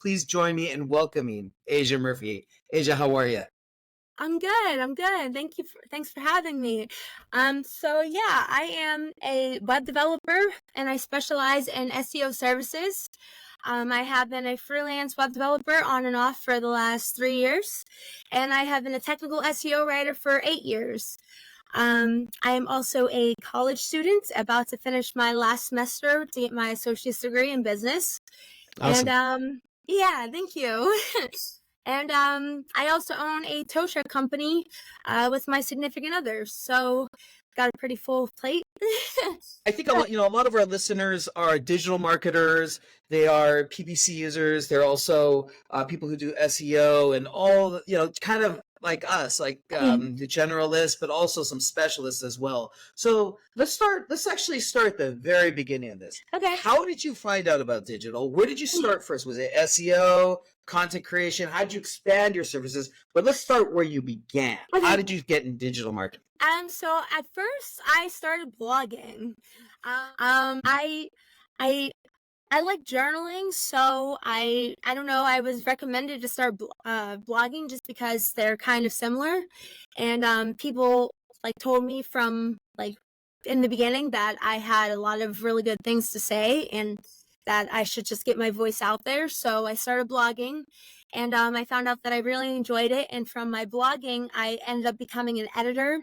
please join me in welcoming Asia Murphy. Asia, how are you? I'm good. I'm good. Thanks for having me. So yeah, I am a web developer and I specialize in SEO services. I have been a freelance web developer on and off for the last 3 years, and I have been a technical SEO writer for 8 years. I am also a college student about to finish my last semester to get my associate's degree in business. And Awesome. yeah, thank you. And I also own a tow truck company with my significant other. So got a pretty full plate. I think a lot of our listeners are digital marketers. They are PPC users. They're also people who do SEO and all, kind of like us, like the generalists, but also some specialists as well. So let's actually start the very beginning of this. Okay. How did you find out about digital? Where did you start first? Was it SEO, content creation? How did you expand your services? But let's start where you began. Okay. How did you get in digital marketing? So at first I started blogging. I I I like journaling, so I don't know, I was recommended to start blogging just because they're kind of similar, and people like told me from like in the beginning that I had a lot of really good things to say and that I should just get my voice out there. So I started blogging, and I found out that I really enjoyed it. And from my blogging, I ended up becoming an editor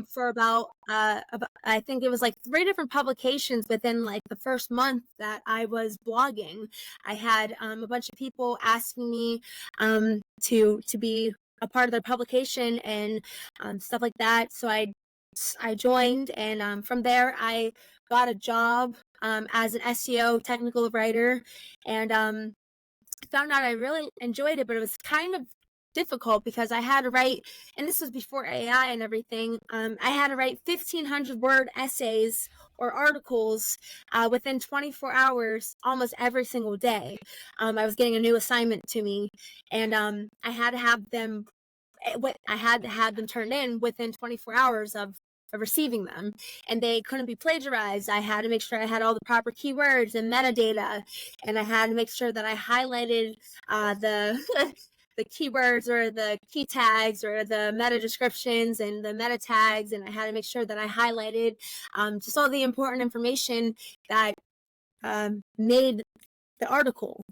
for about I think it was like 3 different publications within like the first month that I was blogging. I had a bunch of people asking me to be a part of their publication and stuff like that. So I joined, and from there I got a job as an SEO technical writer, and found out I really enjoyed it, but it was kind of difficult because I had to write, and this was before AI and everything. I had to write 1,500 word essays or articles within 24 hours almost every single day. I was getting a new assignment to me, and I had to have them turned in within 24 hours of receiving them, and they couldn't be plagiarized. I had to make sure I had all the proper keywords and metadata, and I had to make sure that I highlighted the the keywords or the key tags or the meta descriptions and the meta tags, and I had to make sure that I highlighted just all the important information that made the article.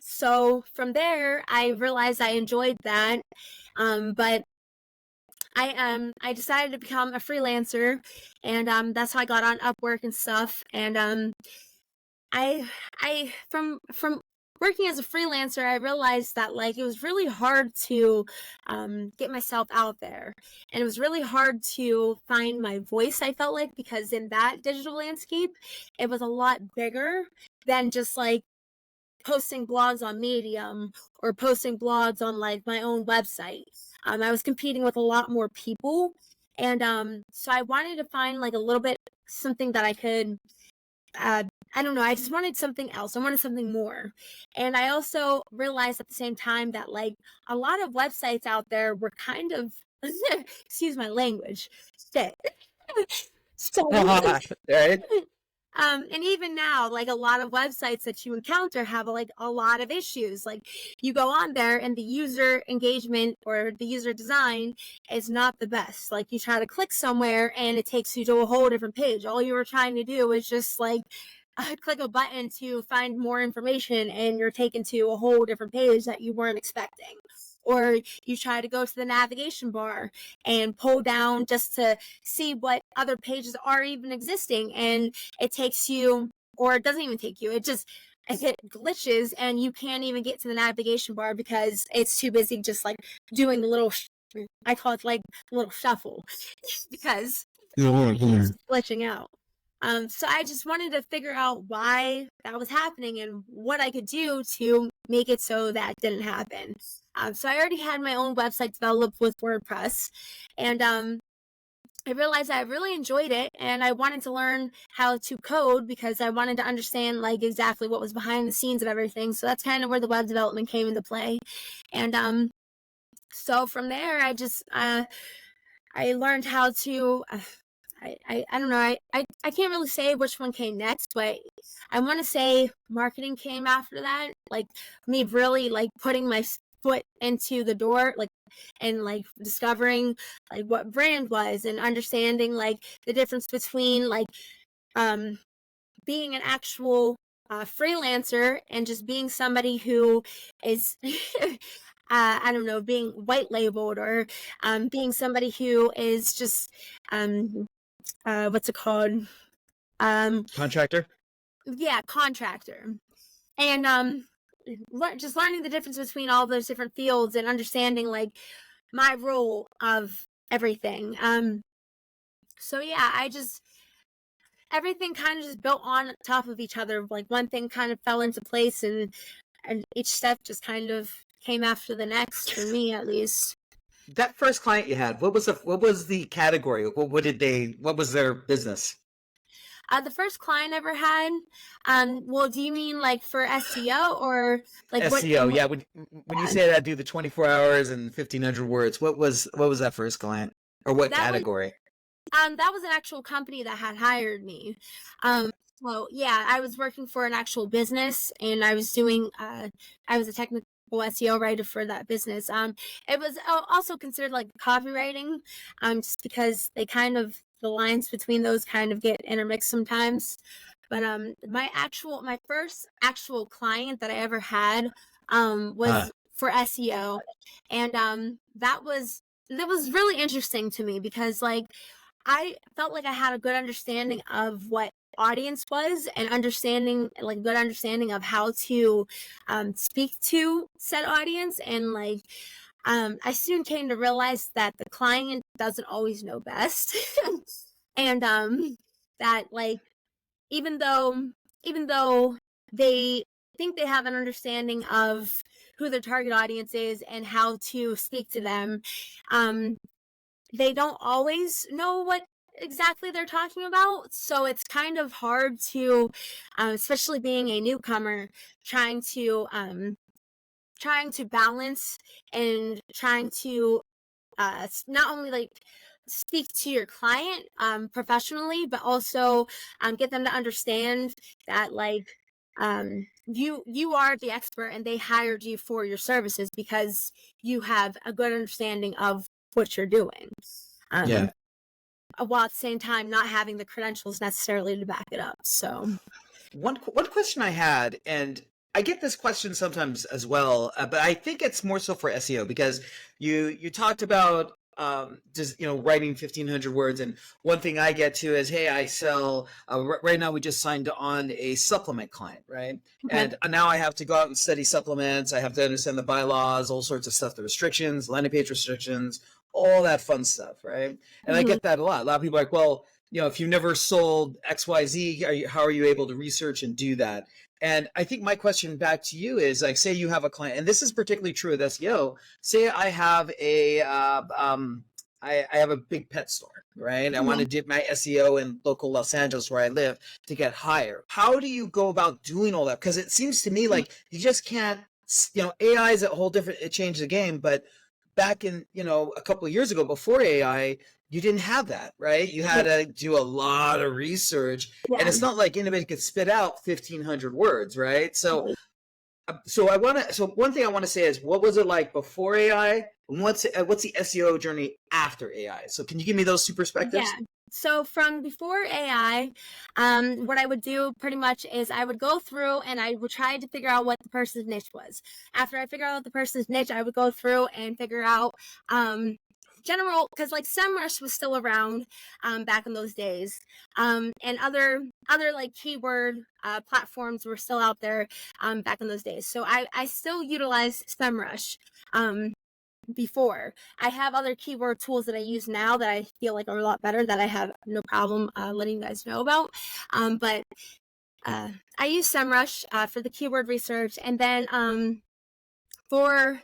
So from there, I realized I enjoyed that, but I decided to become a freelancer, and that's how I got on Upwork and stuff. And I from working as a freelancer, I realized that like it was really hard to get myself out there, and it was really hard to find my voice. I felt like, because in that digital landscape, it was a lot bigger than just like posting blogs on Medium or posting blogs on like my own website. I was competing with a lot more people, and so I wanted to find like a little bit something that I could. I don't know. I just wanted something else. I wanted something more, and I also realized at the same time that like a lot of websites out there were kind of excuse my language, shit. So Right? and even now, like a lot of websites that you encounter have like a lot of issues. Like you go on there and the user engagement or the user design is not the best. Like you try to click somewhere and it takes you to a whole different page. All you were trying to do is just like click a button to find more information, and you're taken to a whole different page that you weren't expecting. Or you try to go to the navigation bar and pull down just to see what other pages are even existing, and it takes you, or it doesn't even take you, it glitches and you can't even get to the navigation bar because it's too busy just like doing the little I call it like little shuffle because it keeps glitching out. So I just wanted to figure out why that was happening and what I could do to make it so that didn't happen. So I already had my own website developed with WordPress, and I realized I really enjoyed it, and I wanted to learn how to code because I wanted to understand like exactly what was behind the scenes of everything. So that's kind of where the web development came into play, and so from there I just I learned how to I don't know. I can't really say which one came next, but I want to say marketing came after that. Like me really like putting my foot into the door, like, and like discovering like what brand was and understanding like the difference between like um being an actual freelancer and just being somebody who is I don't know, being white labeled, or being somebody who is just what's it called? Contractor. Yeah, contractor. And just learning the difference between all those different fields and understanding like my role of everything. So yeah, I just everything kind of just built on top of each other. Like one thing kind of fell into place, and each step just kind of came after the next, for me at least. That first client you had, what was the category? What was their business? The first client I ever had, well, do you mean like for SEO or like what? SEO, yeah. When you say that, do the 24 hours and 1,500 words, what was that first client, or what That was category? that was an actual company that had hired me. Um, well, yeah, I was working for an actual business, and I was doing I was a technical SEO writer for that business. It was also considered like copywriting, just because they kind of the lines between those kind of get intermixed sometimes. But my first actual client that I ever had Uh, was for SEO, and that was really interesting to me because like I felt like I had a good understanding of what audience was, and understanding like good understanding of how to speak to said audience, and like I soon came to realize that the client doesn't always know best. And that like even though even though they think they have an understanding of who their target audience is and how to speak to them, um they don't always know what exactly they're talking about. So it's kind of hard to, especially being a newcomer, trying to balance and trying to not only like speak to your client professionally, but also get them to understand that like you are the expert and they hired you for your services because you have a good understanding of what you're doing. yeah. Um, while at the same time not having the credentials necessarily to back it up. So One question I had, and I get this question sometimes as well, but I think it's more so for SEO because you talked about just writing 1,500 words, and one thing I get to is, hey, I sell. Right now, we just signed on a supplement client, right? okay. And now I have to go out and study supplements. I have to understand the bylaws, all sorts of stuff, the restrictions, landing page restrictions, all that fun stuff, right? And I Mhm. get that a lot. A lot of people are like, well, if you've never sold XYZ, how are you able to research and do that? And I think my question back to you is like, say you have a client, and this is particularly true with SEO. Say I have I have a big pet store, right? I want to Mhm. dip my SEO in local Los Angeles where I live to get higher. How do you go about doing all that? Because it seems to me like you just can't, AI is a whole different, it changed the game, but back in, a couple of years ago before AI, you didn't have that, right? You had to do a lot of research, and Yeah. it's not like anybody could spit out 1,500 words, right? So one thing I want to say is, what was it like before AI, and what's the SEO journey after AI? So can you give me those two Yeah. perspectives? So from before AI, what I would do pretty much is I would go through and I would try to figure out what the person's niche was. After I figure out the person's niche, I would go through and figure out general, because like SEMrush was still around back in those days, and other like keyword platforms were still out there back in those days. So I still utilize SEMrush. Before. I have other keyword tools that I use now that I feel like are a lot better that I have no problem letting you guys know about. But I use SEMrush for the keyword research, and then for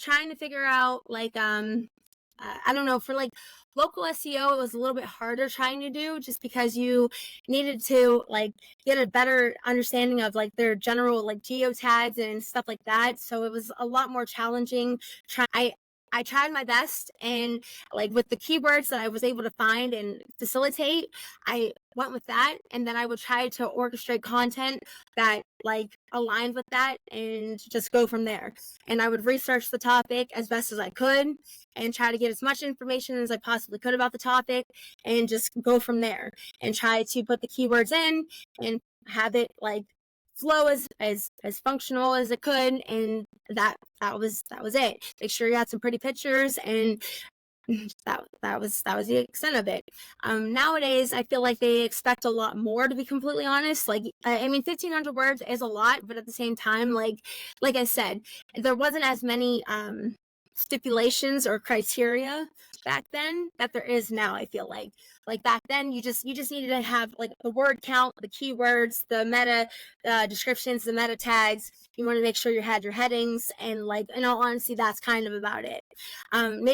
trying to figure out like I don't know, for like local SEO it was a little bit harder trying to do, just because you needed to like get a better understanding of like their general like geotags and stuff like that, so it was a lot more challenging. I tried my best, and like with the keywords that I was able to find and facilitate, I went with that. And then I would try to orchestrate content that like aligned with that and just go from there. And I would research the topic as best as I could and try to get as much information as I possibly could about the topic and just go from there and try to put the keywords in and have it like flow as functional as it could. And that was it. Make sure you had some pretty pictures, and that was the extent of it. Nowadays I feel like they expect a lot more, to be completely honest. Like I mean 1,500 words is a lot, but at the same time, like I said, there wasn't as many stipulations or criteria back then that there is now. I feel like back then you just needed to have like the word count, the keywords, the meta descriptions, the meta tags. You want to make sure you had your headings, and like in all honesty, that's kind of about it. And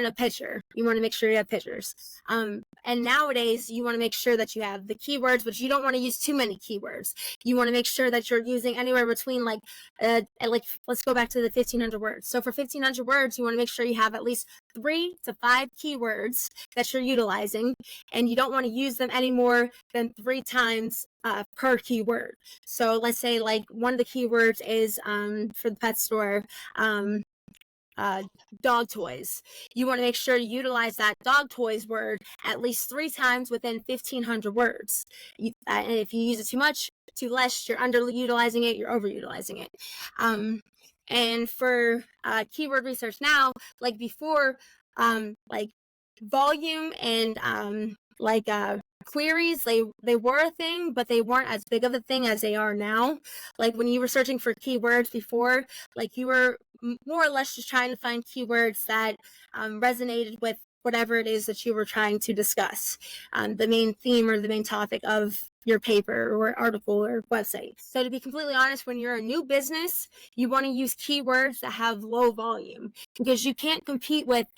a picture. You want to make sure you have pictures. And nowadays you want to make sure that you have the keywords, but you don't want to use too many keywords. You want to make sure that you're using anywhere between like let's go back to the 1,500 words. So for 1,500 words, you want to make sure you have at least 3 to 5 keywords that you're utilizing, and you don't want to use them any more than 3 times per keyword. So let's say like one of the keywords is for the pet store, dog toys. You want to make sure you utilize that dog toys word at least 3 times within 1,500 words. And if you use it too much, too less, you're underutilizing it, you're overutilizing it. And for keyword research now, like before, like volume and queries, they were a thing, but they weren't as big of a thing as they are now. Like when you were searching for keywords before, like you were more or less just trying to find keywords that resonated with whatever it is that you were trying to discuss, the main theme or the main topic of your paper or article or website. So to be completely honest, when you're a new business, you want to use keywords that have low volume, because you can't compete with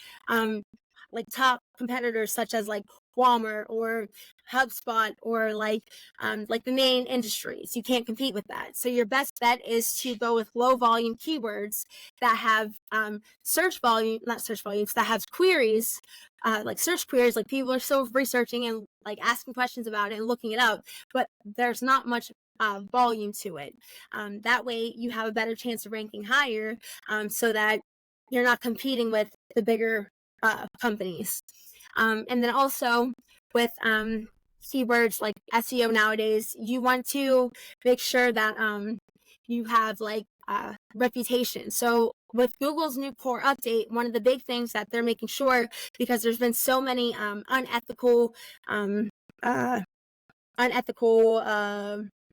like top competitors such as like Walmart or HubSpot or like the main industries. You can't compete with that. So your best bet is to go with low volume keywords that have not search volumes, that have queries, like search queries, like people are still researching and like asking questions about it and looking it up, but there's not much volume to it. That way you have a better chance of ranking higher, so that you're not competing with the bigger companies. And then also with keywords like SEO nowadays, you want to make sure that you have like reputation. So with Google's new core update, one of the big things that they're making sure, because there's been so many unethical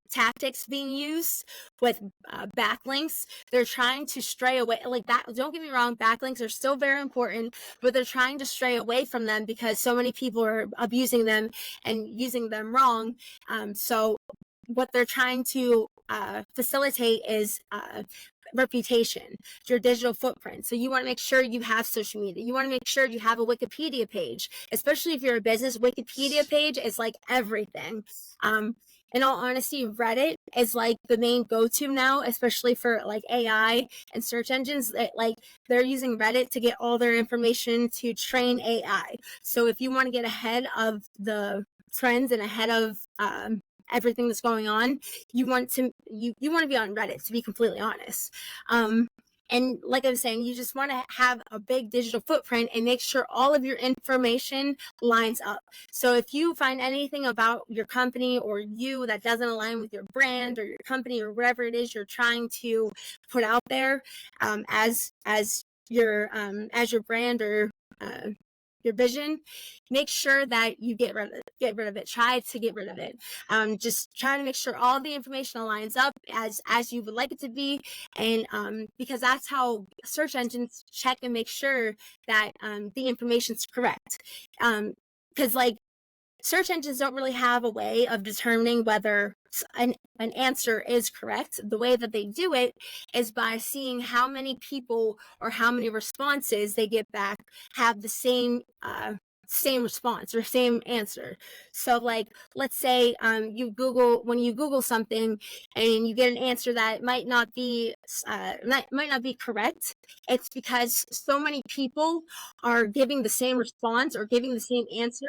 tactics being used with backlinks. They're trying to stray away, like that. Don't get me wrong, backlinks are still very important, but they're trying to stray away from them because so many people are abusing them and using them wrong. So what they're trying to facilitate is reputation, your digital footprint. So you want to make sure you have social media. You want to make sure you have a Wikipedia page, especially if you're a business. Wikipedia page is like everything. In all honesty, Reddit is like the main go-to now, especially for like AI and search engines. Like they're using Reddit to get all their information to train AI. So if you want to get ahead of the trends and ahead of everything that's going on, you want to be on Reddit, to be completely honest. And like I was saying, you just want to have a big digital footprint and make sure all of your information lines up. So if you find anything about your company or you that doesn't align with your brand or your company or whatever it is you're trying to put out there, as your brand or your vision, make sure that you get rid of it. Try to get rid of it. Just try to make sure all the information aligns up as you would like it to be, and because that's how search engines check and make sure that the information's correct. Because like search engines don't really have a way of determining whether an answer is correct. The way that they do it is by seeing how many people or how many responses they get back have the same same response or same answer. So like, let's say when you Google something and you get an answer that might not be correct. It's because so many people are giving the same response or giving the same answer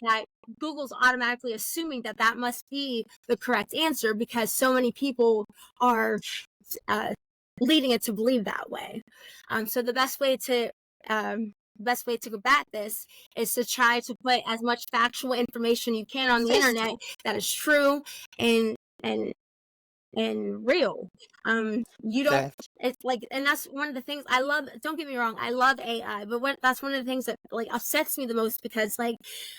that Google's automatically assuming that that must be the correct answer because so many people are leading it to believe that way. So the best way to combat this is to try to put as much factual information you can on the internet that is true and real. You don't. It's like, and that's one of the things I love. Don't get me wrong, I love AI, but that's one of the things that like upsets me the most because like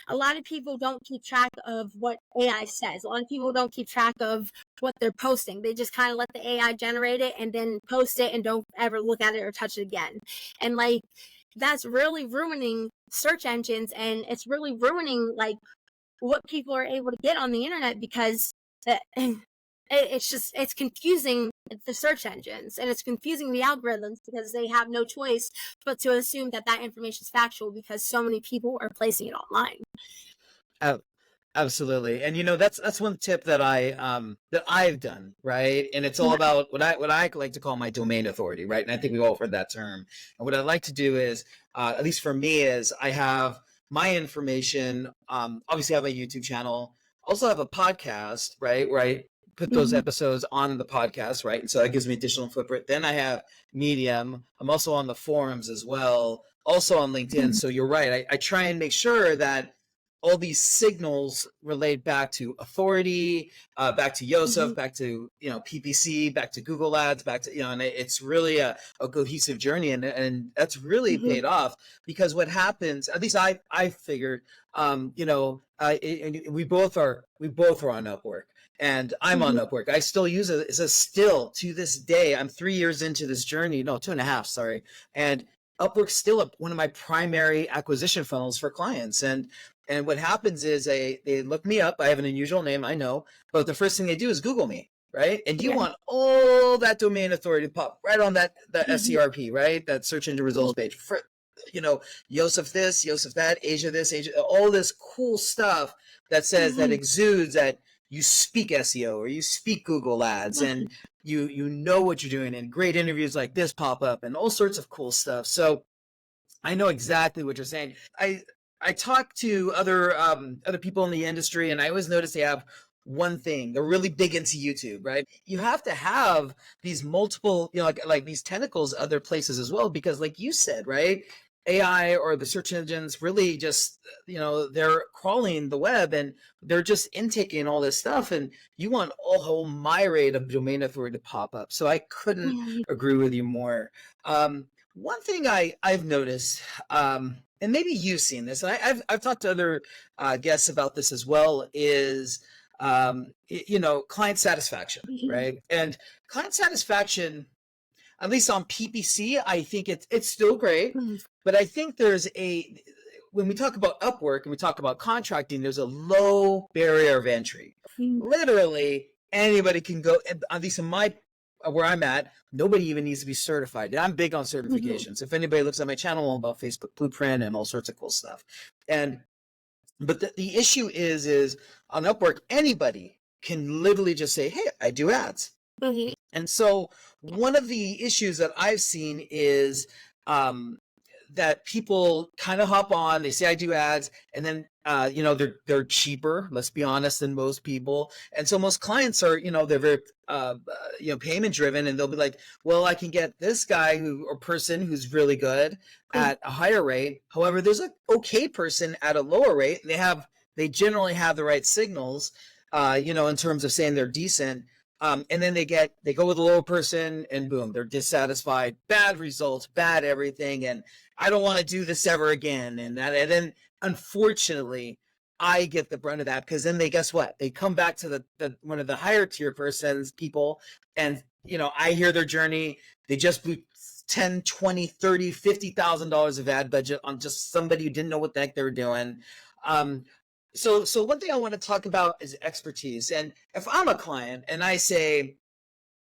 a lot of people don't keep track of what AI says. A lot of people don't keep track of what they're posting. They just kind of let the AI generate it and then post it and don't ever look at it or touch it again. And like that's really ruining search engines, and it's really ruining like what people are able to get on the internet because it's confusing the search engines, and it's confusing the algorithms because they have no choice but to assume that that information is factual because so many people are placing it online. Absolutely. And that's one tip that I've done, right? And it's all about what I like to call my domain authority, right? And I think we've all heard that term. And what I like to do is, at least for me, is I have my information, obviously I have a YouTube channel, also have a podcast, right? Where I put those episodes on the podcast, right? And so that gives me additional footprint. Then I have Medium. I'm also on the forums as well, also on LinkedIn. So you're right. I try and make sure that all these signals relate back to authority, back to Yousaf, back to PPC, back to Google Ads, back to and it's really a cohesive journey, and that's really paid off because what happens, at least I figured, we both are on Upwork. And I'm on Upwork. I still use it. It's still to this day. I'm 3 years into this journey. No, 2.5. Sorry. And Upwork's still one of my primary acquisition funnels for clients. And what happens is they look me up. I have an unusual name, I know, but the first thing they do is Google me, right? And you want all that domain authority to pop right on that SERP, right? That search engine results page. For, Yousaf this, Yousaf that, Asia this, Asia, all this cool stuff that says that exudes that you speak SEO or you speak Google Ads and you know what you're doing, and great interviews like this pop up and all sorts of cool stuff. So I know exactly what you're saying. I talk to other people in the industry, and I always notice they have one thing. They're really big into YouTube, right? You have to have these multiple, like these tentacles other places as well, because like you said, right? AI or the search engines really just, they're crawling the web and they're just intaking all this stuff, and you want a whole myriad of domain authority to pop up. So I couldn't agree with you more. One thing I've noticed, and maybe you've seen this, and I've talked to other guests about this as well, is client satisfaction, right? And client satisfaction, at least on PPC, I think it's still great, but I think when we talk about Upwork and we talk about contracting, there's a low barrier of entry. Literally anybody can go, at least in where I'm at, nobody even needs to be certified. And I'm big on certifications. If anybody looks at my channel about Facebook Blueprint and all sorts of cool stuff. But the issue is on Upwork, anybody can literally just say, hey, I do ads. And so one of the issues that I've seen is that people kind of hop on, they say I do ads, and then they're cheaper, let's be honest, than most people. And so most clients are, they're very payment driven, and they'll be like, well, I can get this guy or person who's really good at a higher rate. However, there's an okay person at a lower rate. They generally have the right signals, in terms of saying they're decent. And then they go with a lower person, and boom, they're dissatisfied, bad results, bad everything, and I don't want to do this ever again. And then unfortunately, I get the brunt of that, because then guess what? They come back to the one of the higher tier people, and I hear their journey. They just blew $10, $20, $30, $50,000 of ad budget on just somebody who didn't know what the heck they were doing. So one thing I want to talk about is expertise. And if I'm a client and I say,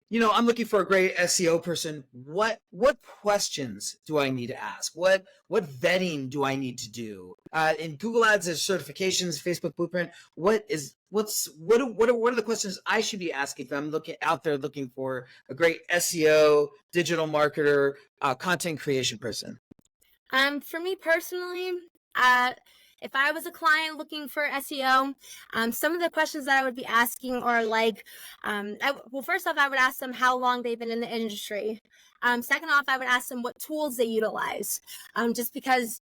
I'm looking for a great SEO person. What questions do I need to ask? What vetting do I need to do? In Google Ads, there's certifications, Facebook Blueprint. What are the questions I should be asking if I'm looking for a great SEO, digital marketer, content creation person? For me personally, uh, if I was a client looking for SEO, some of the questions that I would be asking are like, well, first off, I would ask them how long they've been in the industry. Second off, I would ask them what tools they utilize, just because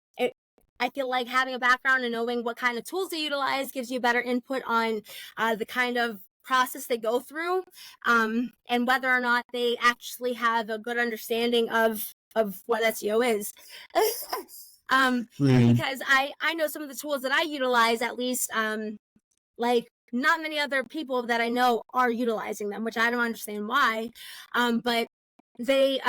I feel like having a background and knowing what kind of tools they utilize gives you better input on the kind of process they go through, and whether or not they actually have a good understanding of what SEO is. Because I know some of the tools that I utilize, at least, like not many other people that I know are utilizing them, which I don't understand why. But they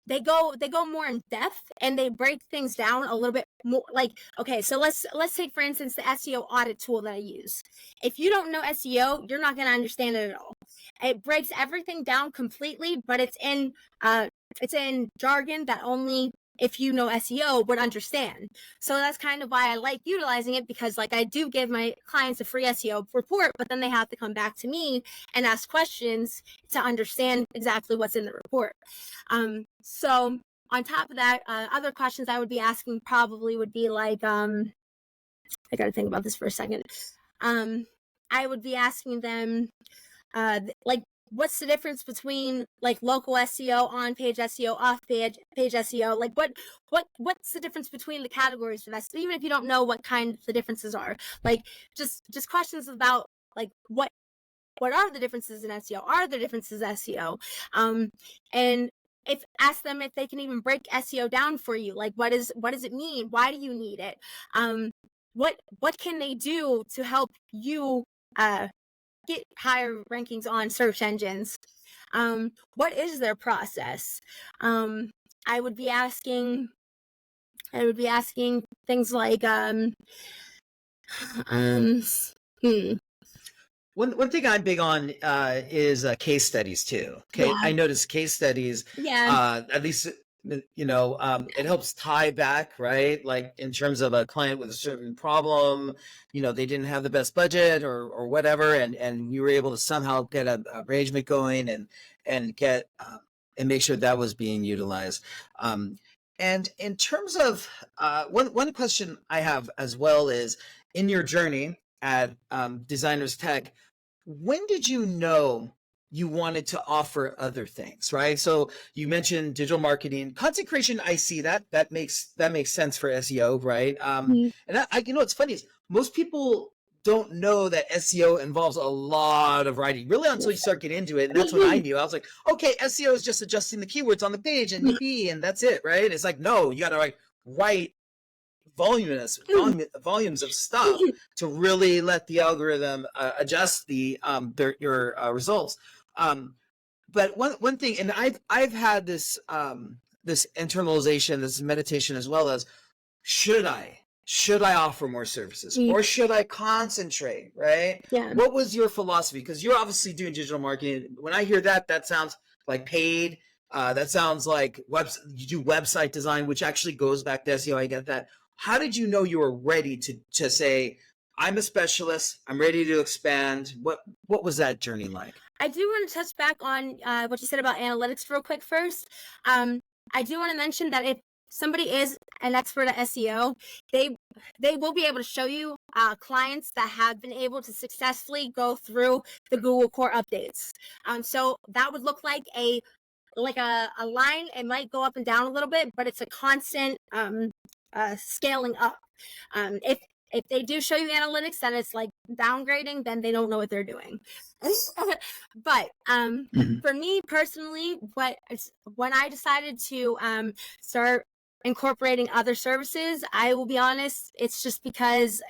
they go more in depth, and they break things down a little bit more. Like, okay, so let's take for instance the SEO audit tool that I use. If you don't know SEO, you're not going to understand it at all. It breaks everything down completely, but it's in jargon that only if you know SEO would understand. So that's kind of why I like utilizing it, because like I do give my clients a free SEO report, but then they have to come back to me and ask questions to understand exactly what's in the report. So on top of that, other questions I would be asking probably would be like, I got to think about this for a second. I would be asking them, like, what's the difference between like local SEO, on-page SEO, off-page SEO? Like, what's the difference between the categories of SEO? Even if you don't know what kind the differences are, like just questions about like what are the differences in SEO? Are there differences in SEO? And if ask them if they can even break SEO down for you. Like, what does it mean? Why do you need it? What can they do to help you get higher rankings on search engines? What is their process? I would be asking things like hmm, One thing I'm big on is case studies too. Okay, yeah, I notice case studies, yeah, at least it helps tie back, right? Like in terms of a client with a certain problem, they didn't have the best budget or whatever, and we were able to somehow get an arrangement going and get and make sure that was being utilized. And in terms of one question I have as well is in your journey at Designers Tech, when did you know you wanted to offer other things, right? So you mentioned digital marketing, content creation. I see that makes sense for SEO, right? mm, And what's funny is most people don't know that SEO involves a lot of writing, really, until you start getting into it. And that's when I knew. I was like, okay, SEO is just adjusting the keywords on the page and yippee, and that's it, right? It's like, no, you got to write volumes of stuff to really let the algorithm adjust your results. But one thing, and I've had this internalization, this meditation, as well as should I offer more services, or should I concentrate, right? yeah. What was your philosophy? Because you're obviously doing digital marketing. When I hear that sounds like paid. That sounds like you do website design, which actually goes back to SEO. I get that. How did you know you were ready to say, I'm a specialist, I'm ready to expand? What was that journey like? I do want to touch back on what you said about analytics real quick first. I do want to mention that if somebody is an expert at SEO, they will be able to show you clients that have been able to successfully go through the Google core updates. So that would look like a line. It might go up and down a little bit, but it's a constant scaling up. If they do show you analytics that it's like downgrading, then they don't know what they're doing. But for me personally, when I decided to start incorporating other services, I will be honest, it's just because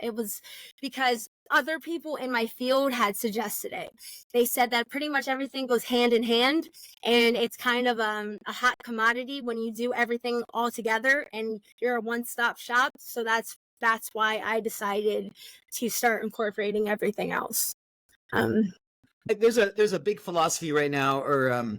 other people in my field had suggested it. They said that pretty much everything goes hand in hand, and it's kind of a hot commodity when you do everything all together and you're a one-stop shop. So that's why I decided to start incorporating everything else. There's a big philosophy right now, or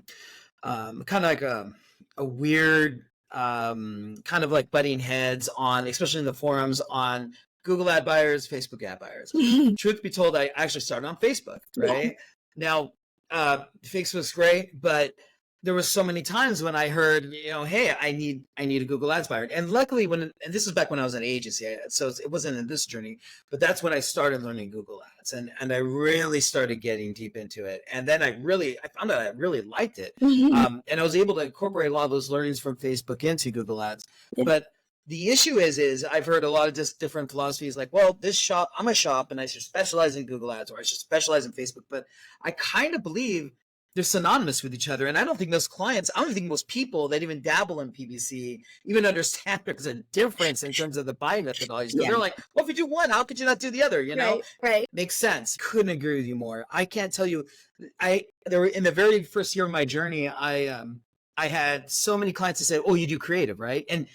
kind of like a weird kind of like butting heads on, especially in the forums, on Google ad buyers, Facebook ad buyers. Truth be told, I actually started on Facebook, Yeah. right? Now, Facebook's great, but there was so many times when I heard, hey, I need a Google Ads buyer. And luckily and this is back when I was an agency, so it wasn't in this journey, but that's when I started learning Google Ads, and I really started getting deep into it. And then I found out I really liked it. And I was able to incorporate a lot of those learnings from Facebook into Google Ads. But the issue is I've heard a lot of just different philosophies, like, well, I'm a shop and I should specialize in Google Ads, or I should specialize in Facebook. But I kind of believe they're synonymous with each other. And I don't think most people that even dabble in PPC even understand there's a difference in terms of the buying methodologies. Because they're like, well, if you do one, how could you not do the other? Right. Makes sense. Couldn't agree with you more. I can't tell you. There were, in the very first year of my journey, I had so many clients that said, oh, you do creative, right? And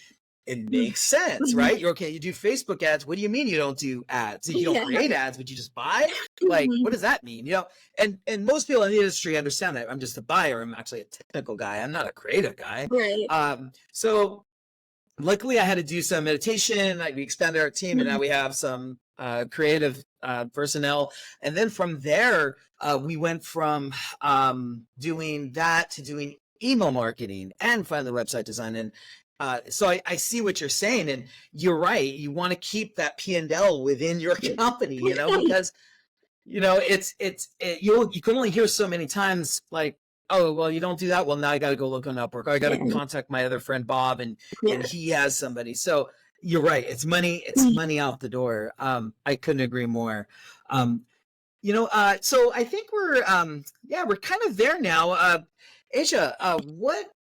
it makes sense, right? You're okay. You do Facebook ads. What do you mean you don't do ads? You don't create ads, but you just buy? Like, what does that mean? And most people in the industry understand that. I'm just a buyer. I'm actually a technical guy. I'm not a creative guy. Right. So luckily I had to do some meditation. We expanded our team, and now we have some creative personnel. And then from there, we went from doing that to doing email marketing and finally website design. And so I see what you're saying, and you're right. You want to keep that P&L within your company, because you can only hear so many times, like, oh, well, you don't do that. Well, now I got to go look on Upwork, or I got to contact my other friend Bob, and he has somebody. So you're right. It's money. It's money out the door. I couldn't agree more. So I think we're kind of there now. Asia,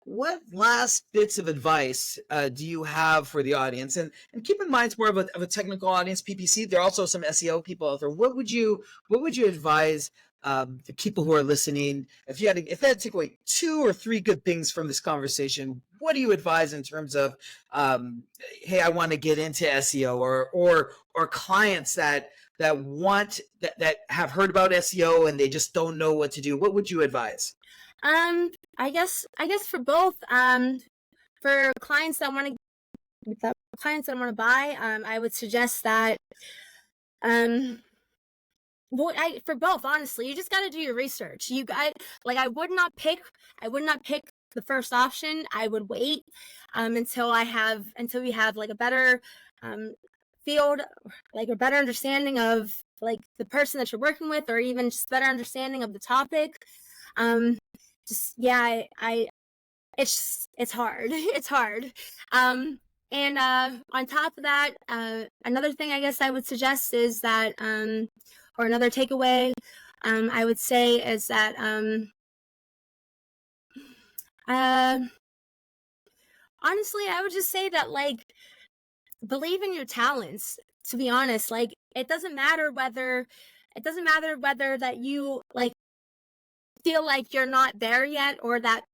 what last bits of advice do you have for the audience? And keep in mind, it's more of a technical audience, PPC. There are also some SEO people out there. What would you advise the people who are listening? If you had to take away 2 or 3 good things from this conversation, what do you advise in terms of, hey, I want to get into SEO, or clients that want that have heard about SEO and they just don't know what to do? What would you advise? I guess for both, for clients that want to buy, I would suggest that, for both, honestly, you just got to do your research. I would not pick the first option. I would wait, until we have like a better, field, like a better understanding of like the person that you're working with, or even just better understanding of the topic. It's hard. It's hard. And on top of that, another thing I guess I would suggest is that, or another takeaway, I would say is that, honestly, I would just say that, like, believe in your talents. To be honest, like, it doesn't matter whether that you like feel like you're not there yet, or that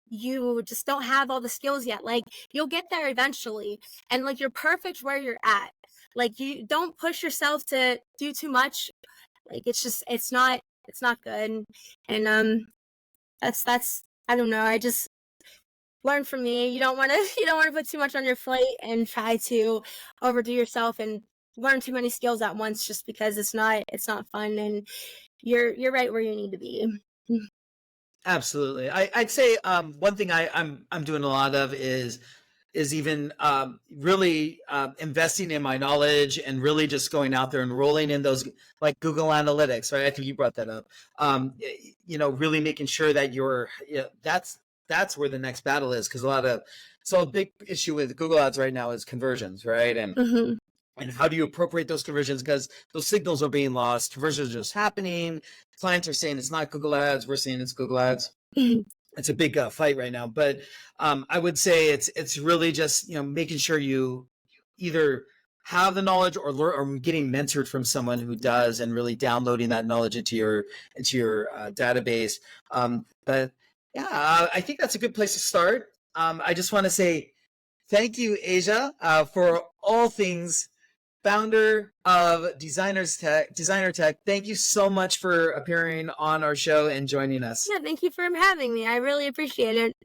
you just don't have all the skills yet. Like, you'll get there eventually, and like, you're perfect where you're at. Like, you don't push yourself to do too much. Like, it's not good. And that's I don't know, I just learned from me. You don't want to put too much on your plate and try to overdo yourself and learn too many skills at once, just because it's not fun, and you're right where you need to be. Absolutely. I'd say one thing I'm doing a lot of is even really investing in my knowledge, and really just going out there and rolling in those, like, Google Analytics, right? I think you brought that up. Really making sure that that's where the next battle is, because a big issue with Google Ads right now is conversions, right? And how do you appropriate those conversions? Because those signals are being lost. Conversions are just happening. Clients are saying it's not Google Ads. We're saying it's Google Ads. It's a big fight right now. But I would say it's really just making sure you either have the knowledge, or getting mentored from someone who does, and really downloading that knowledge into your database. But yeah, I think that's a good place to start. I just want to say thank you, Asia, for all things founder of Designer Tech. Thank you so much for appearing on our show and joining us. Yeah, thank you for having me. I really appreciate it.